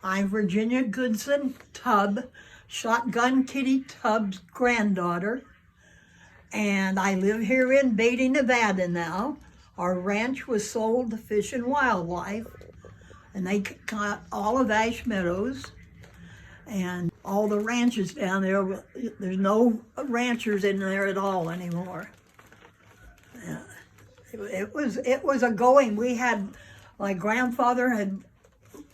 I'm Virginia Goodson Tubb, Shotgun Kitty Tubb's granddaughter, and I live here in Beatty, Nevada now. Our ranch was sold to Fish and Wildlife, and they got all of Ash Meadows and all the ranches down there. There's no ranchers in there at all anymore. It was a going. My grandfather had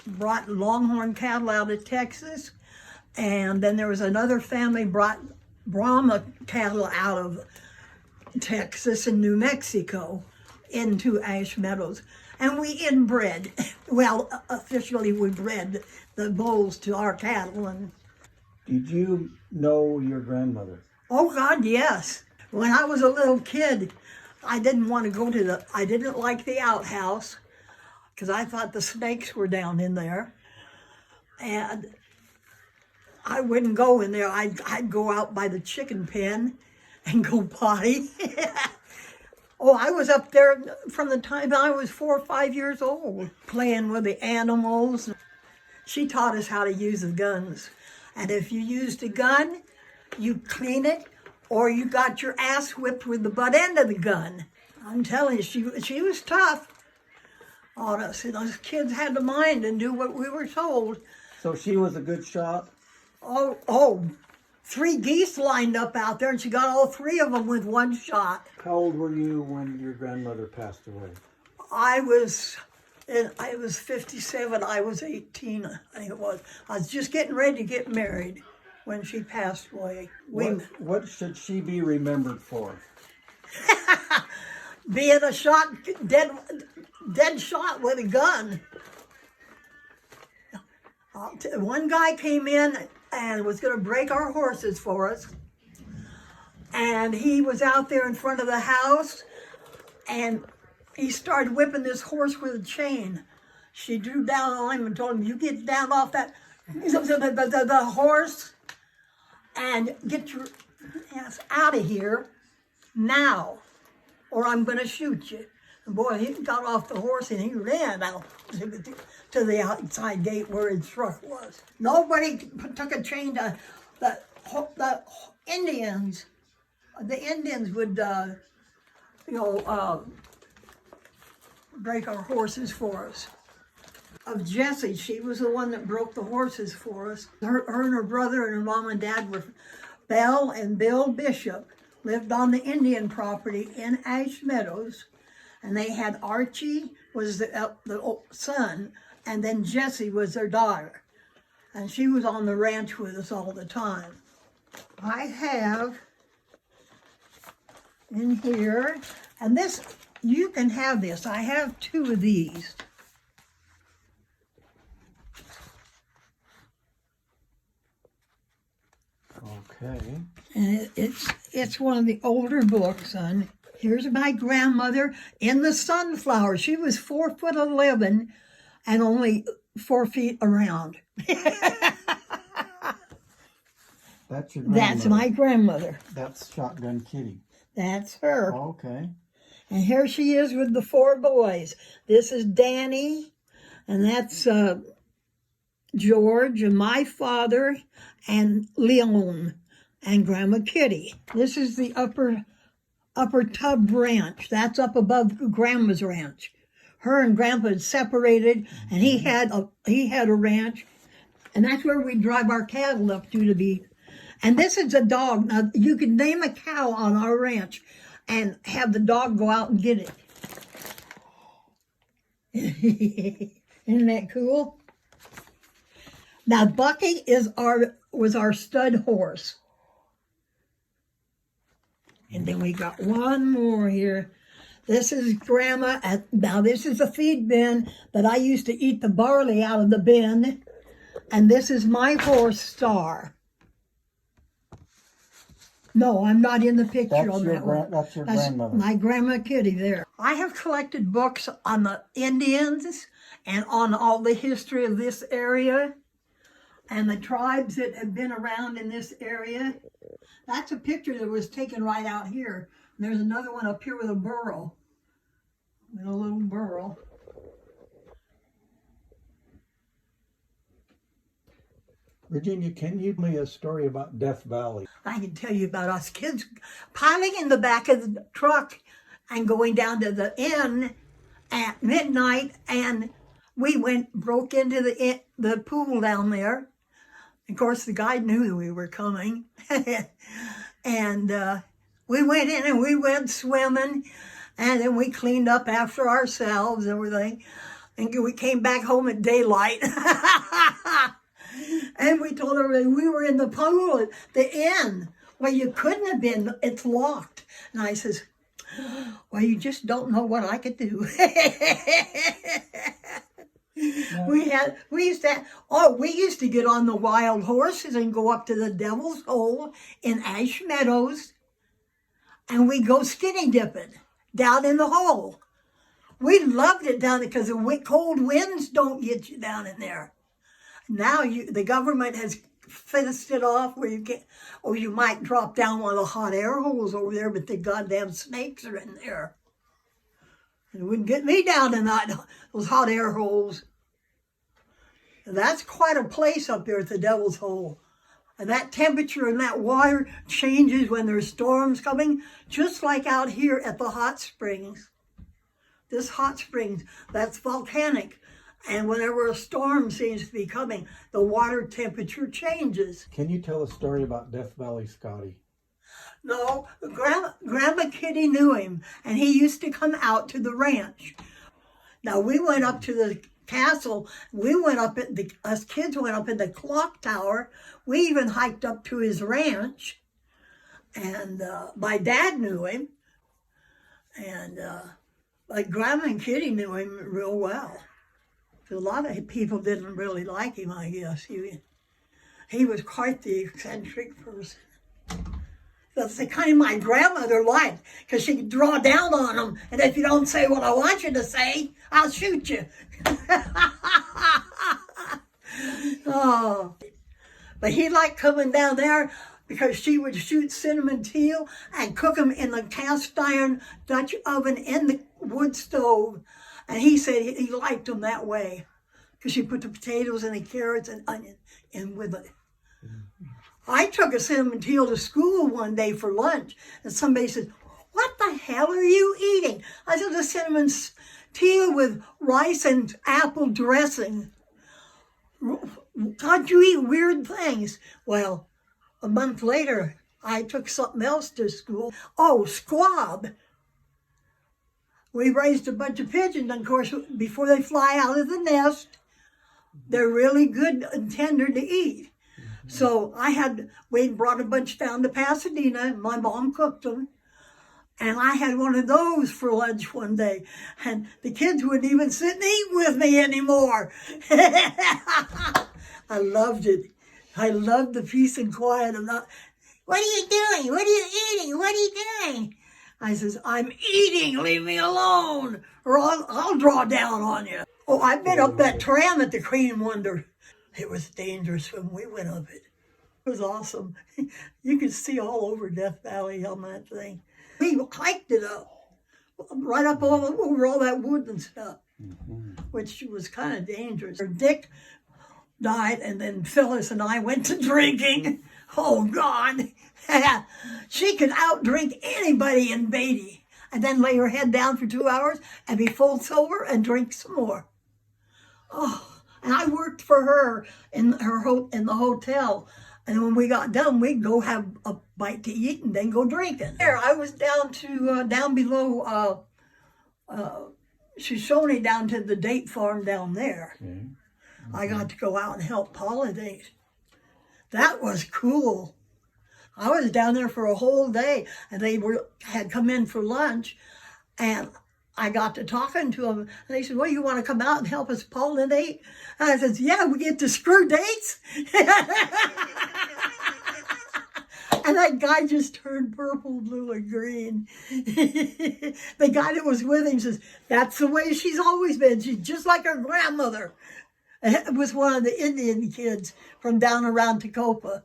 brought longhorn cattle out of Texas, and then there was another family brought Brahma cattle out of Texas and New Mexico into Ash Meadows. And we inbred. Well, officially we bred the bulls to our cattle. And did you know your grandmother? oh God, yes. When I was a little kid, I didn't want to go to I didn't like the outhouse because I thought the snakes were down in there. And I wouldn't go in there. I'd go out by the chicken pen and go potty. Oh, I was up there from the time I was 4 or 5 years old, playing with the animals. She taught us how to use the guns. And if you used a gun, you clean it, or you got your ass whipped with the butt end of the gun. I'm telling you, she was tough on us. And those kids had to mind and do what we were told. So she was a good shot? Oh, 3 geese lined up out there, and she got all 3 of them with one shot. How old were you when your grandmother passed away? I was 57. I was 18, I think it was. I was just getting ready to get married when she passed away. What should she be remembered for? Being a dead shot with a gun. One guy came in and was going to break our horses for us. And he was out there in front of the house, and he started whipping this horse with a chain. She drew down on him and told him, "You get down off that the horse and get your ass out of here now, or I'm going to shoot you." And boy, he got off the horse and he ran out to the outside gate where his truck was. Nobody took a chain to the Indians. The Indians would, break our horses for us. Of Jessie, she was the one that broke the horses for us. Her and her brother and her mom and dad were Belle and Bill Bishop, lived on the Indian property in Ash Meadows. And they had Archie was the son, and then Jessie was their daughter. And she was on the ranch with us all the time. I have in here, and this, you can have this. I have 2 of these. Okay. And it's one of the older books on. Here's my grandmother in the sunflower. She was 4'11" and only 4 feet around. That's your grandmother? That's my grandmother. That's Shotgun Kitty. That's her. Okay. And here she is with the 4 boys. This is Danny, and that's George, and my father, and Leon, and Grandma Kitty. This is the upper Tubb Ranch. That's up above Grandma's ranch. Her and Grandpa had separated, and he had a ranch, and that's where we drive our cattle up to be. And this is a dog. Now, you could name a cow on our ranch and have the dog go out and get it. Isn't that cool? Now, Bucky was our stud horse. And then we got one more here. This is Grandma. Now, this is a feed bin, but I used to eat the barley out of the bin. And this is my horse, Star. No, I'm not in the picture on that one. That's your grandmother. My Grandma Kitty there. I have collected books on the Indians and on all the history of this area and the tribes that have been around in this area. That's a picture that was taken right out here. And there's another one up here with a burro. With a little burro. Virginia, can you tell me a story about Death Valley? I can tell you about us kids piling in the back of the truck and going down to the inn at midnight, and we broke into the pool down there. Of course, the guide knew that we were coming, and we went in and we went swimming, and then we cleaned up after ourselves and everything, and we came back home at daylight. And we told everybody we were in the pool at the inn. Well, you couldn't have been, it's locked. And I says, well, you just don't know what I could do. Yeah. We used to get on the wild horses and go up to the Devil's Hole in Ash Meadows, and we go skinny dipping down in the hole. We loved it down there because the cold winds don't get you down in there. Now the government has fenced it off where you get, or you might drop down one of the hot air holes over there, but the goddamn snakes are in there. It wouldn't get me down in those hot air holes. And that's quite a place up there at the Devil's Hole. And that temperature and that water changes when there's storms coming, just like out here at the hot springs. This hot springs, that's volcanic. And whenever a storm seems to be coming, the water temperature changes. Can you tell a story about Death Valley Scotty? No, Grandma Kitty knew him, and he used to come out to the ranch. Now, we went up to the castle. Us kids went up in the clock tower. We even hiked up to his ranch, and my dad knew him, and like Grandma and Kitty knew him real well. A lot of people didn't really like him, I guess. He was quite the eccentric person. That's the kind my grandmother liked, because she could draw down on him, and if you don't say what I want you to say, I'll shoot you. Oh. But he liked coming down there because she would shoot cinnamon teal and cook them in the cast iron Dutch oven in the wood stove. And he said he liked them that way because she put the potatoes and the carrots and onion in with it. I took a cinnamon teal to school one day for lunch, and somebody said, "What the hell are you eating?" I said, "A cinnamon teal with rice and apple dressing." God, you eat weird things. Well, a month later, I took something else to school. Oh, squab. We raised a bunch of pigeons, and of course, before they fly out of the nest, they're really good and tender to eat. So we brought a bunch down to Pasadena, and my mom cooked them. And I had one of those for lunch one day. And the kids wouldn't even sit and eat with me anymore. I loved it. I loved the peace and quiet. What are you doing? What are you eating? What are you doing? I says, "I'm eating, leave me alone, or I'll draw down on you." Oh, I've been up that tram at the Keane Wonder. It was dangerous when we went up it. It was awesome. You could see all over Death Valley on that thing. We hiked it up, right up over all that wood and stuff, which was kind of dangerous. Dick died, and then Phyllis and I went to drinking. Oh, God. She could outdrink anybody in Beatty, and then lay her head down for 2 hours and be full sober and drink some more. Oh, and I worked for her in the hotel. And when we got done, we'd go have a bite to eat and then go drinking. There, I was down below Shoshone, down to the date farm down there. Okay. I got to go out and help pollinate. That was cool. I was down there for a whole day, and they had come in for lunch, and I got to talking to them, and they said, "Well, you want to come out and help us pollinate?" And I said, "Yeah, we get to screw dates." And that guy just turned purple, blue, and green. The guy that was with him says, "That's the way she's always been. She's just like her grandmother." It was one of the Indian kids from down around Tecopa.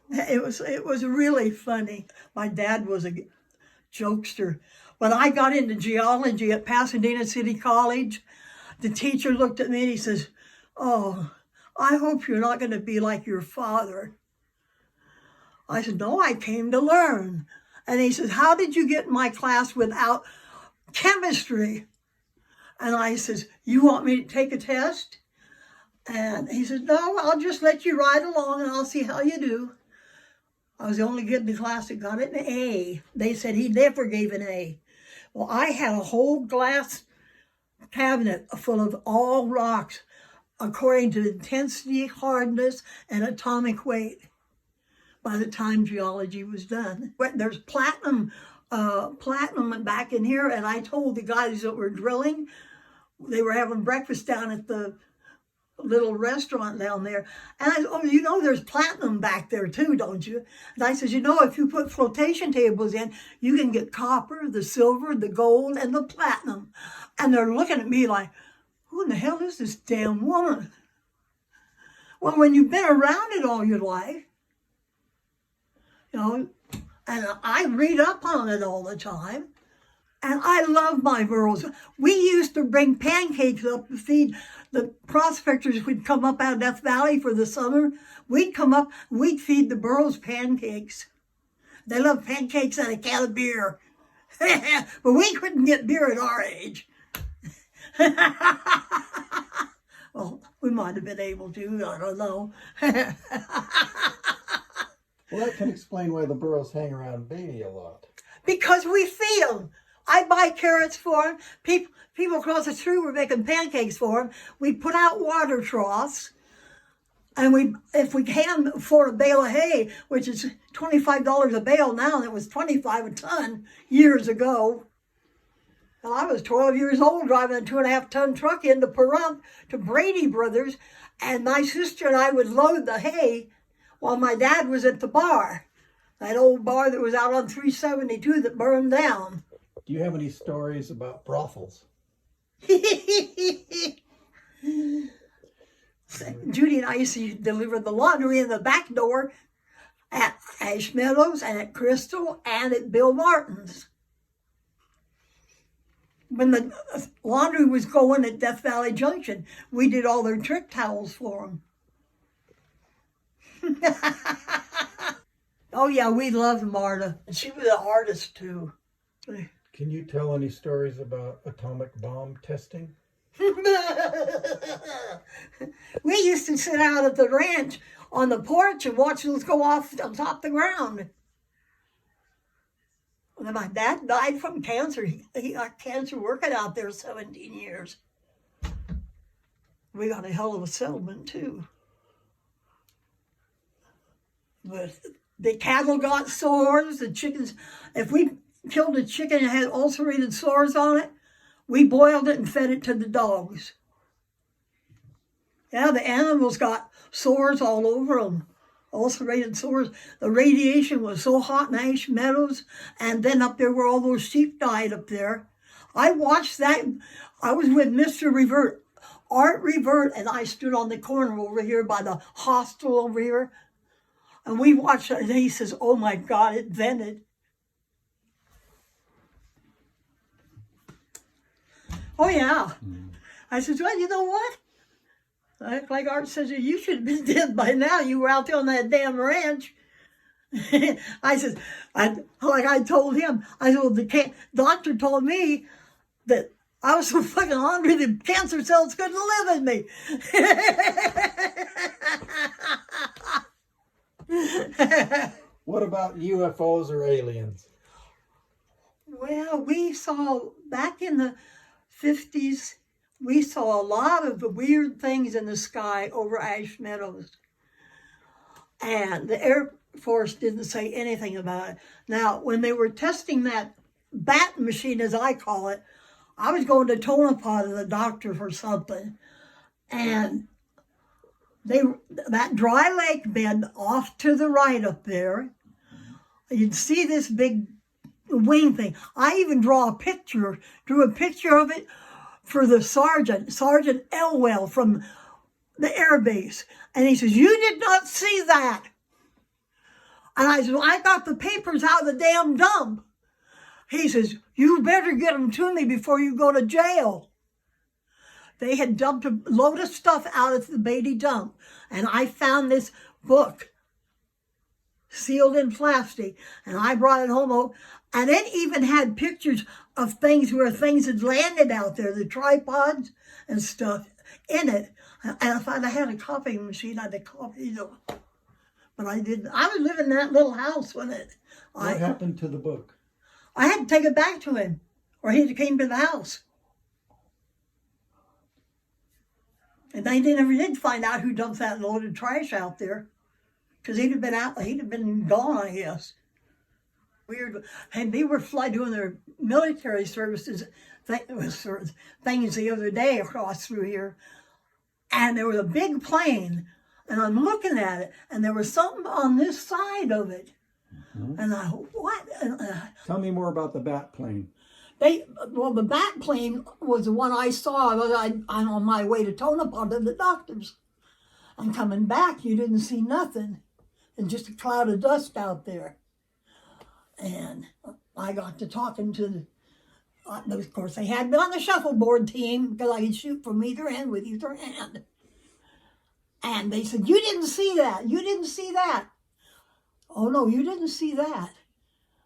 It was really funny. My dad was a jokester. When I got into geology at Pasadena City College, the teacher looked at me and he says, "Oh, I hope you're not going to be like your father. I said, no, I came to learn. And he says, how did you get in my class without chemistry? And I says, you want me to take a test? And he said, no, I'll just let you ride along and I'll see how you do. I was the only kid in the class that got an A. They said he never gave an A. Well, I had a whole glass cabinet full of all rocks according to intensity, hardness, and atomic weight by the time geology was done. There's platinum back in here, and I told the guys that were drilling, they were having breakfast down at the little restaurant down there. And I said, oh, you know there's platinum back there too, don't you? And I said, you know, if you put flotation tables in, you can get copper, the silver, the gold, and the platinum. And they're looking at me like, who in the hell is this damn woman? Well, when you've been around it all your life, you know, and I read up on it all the time. And I love my burros. We used to bring pancakes up to feed the prospectors. We'd come up out of Death Valley for the summer. We'd come up, we'd feed the burros pancakes. They love pancakes and a can of beer. But we couldn't get beer at our age. Well, we might have been able to, I don't know. Well, that can explain why the burros hang around Beatty a lot. Because we feed them. I buy carrots for them. People across the street were making pancakes for them. We put out water troughs. And if we can afford a bale of hay, which is $25 a bale now, and it was $25 a ton years ago. And I was 12 years old driving a 2.5-ton truck into Pahrump to Brady Brothers. And my sister and I would load the hay while my dad was at the bar. That old bar that was out on 372 that burned down. Do you have any stories about brothels? Judy and I used to deliver the laundry in the back door at Ash Meadows and at Crystal and at Bill Martin's. When the laundry was going at Death Valley Junction, we did all their trick towels for them. Oh yeah, we loved Marta. And she was an artist too. Can you tell any stories about atomic bomb testing? We used to sit out at the ranch on the porch and watch those go off on top of the ground. And my dad died from cancer. He got cancer working out there 17 years. We got a hell of a settlement too. But the cattle got sores, the chickens, if we killed a chicken and had ulcerated sores on it, we boiled it and fed it to the dogs. Yeah, the animals got sores all over them, ulcerated sores. The radiation was so hot in Ash Meadows, and then up there where all those sheep died up there. I watched that. I was with Mr. Revert, Art Revert, and I stood on the corner over here by the hostel over here. And we watched it, and he says, oh my God, it vented. Oh yeah. I said, well, you know what? Like Art says, you should have been dead by now. You were out there on that damn ranch. I said, like I told him, I said, well, the doctor told me that I was so fucking hungry that cancer cells couldn't live in me. What about UFOs or aliens? Well, we saw back in the 50s, we saw a lot of the weird things in the sky over Ash Meadows. And the Air Force didn't say anything about it. Now, when they were testing that bat machine, as I call it, I was going to Tonopah to the doctor for something. And that dry lake bed off to the right up there, you'd see this big wing thing. I even drew a picture of it for the Sergeant Elwell from the air base. And he says, you did not see that. And I said, well, I got the papers out of the damn dump. He says, you better get them to me before you go to jail. They had dumped a load of stuff out at the Beatty dump, and I found this book sealed in plastic, and I brought it home, and it even had pictures of things where things had landed out there, the tripods and stuff in it. And if I'd had a copying machine, I'd have copied them. But I didn't. I was living in that little house when it. What happened to the book? I had to take it back to him, or he came to the house. And they never did find out who dumped that load of trash out there, because he'd have been out. He'd have been gone, I guess. Weird. And they were doing their military services things the other day across through here, and there was a big plane, and I'm looking at it, and there was something on this side of it, and I what? Tell me more about the bat plane. The bat plane was the one I saw. I'm on my way to Tonopah to the doctor's. And coming back, you didn't see nothing. And just a cloud of dust out there. And I got to talking to of course, they had me on the shuffleboard team because I could shoot from either end with either hand. And they said, you didn't see that. You didn't see that. Oh, no, you didn't see that.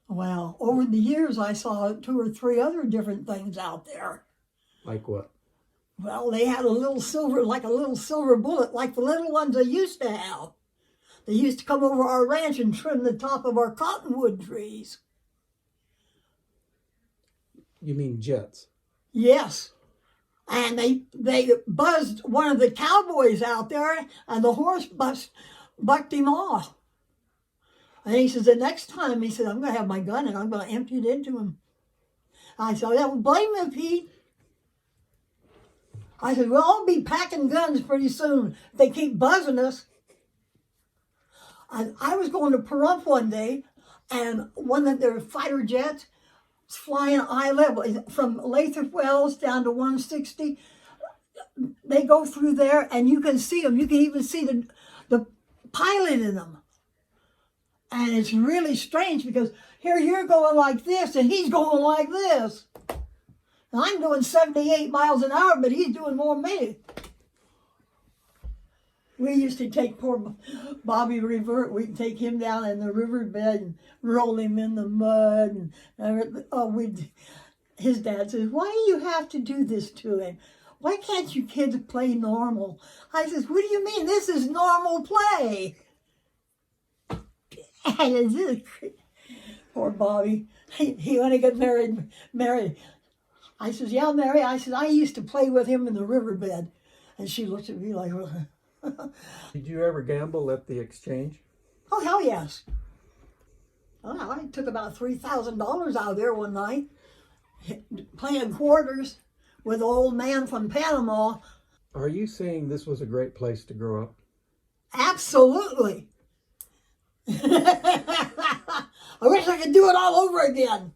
Well, over the years, I saw 2 or 3 other different things out there. Like what? Well, they had a little silver bullet, like the little ones they used to have. They used to come over our ranch and trim the top of our cottonwood trees. You mean jets? Yes. And they buzzed one of the cowboys out there, and the horse bucked him off. And he says, the next time, he said, I'm going to have my gun and I'm going to empty it into him. I said, yeah, well, blame me, Pete. I said, we'll all be packing guns pretty soon if they keep buzzing us. And I was going to Pahrump one day, and one of their fighter jets was flying eye level from Lathrop Wells down to 160. They go through there, and you can see them. You can even see the pilot in them. And it's really strange because here you're going like this and he's going like this. And I'm doing 78 miles an hour, but he's doing more than me. We used to take poor Bobby Revert. We'd take him down in the riverbed and roll him in the mud. And his dad says, why do you have to do this to him? Why can't you kids play normal? I says, what do you mean? This is normal play. Poor Bobby. He when he got married. I says, yeah, Mary. I said, I used to play with him in the riverbed. And she looked at me like, Did you ever gamble at the exchange? oh, hell yes. Well, I took about $3,000 out of there one night, playing quarters with an old man from Panama. Are you saying this was a great place to grow up? Absolutely. I wish I could do it all over again.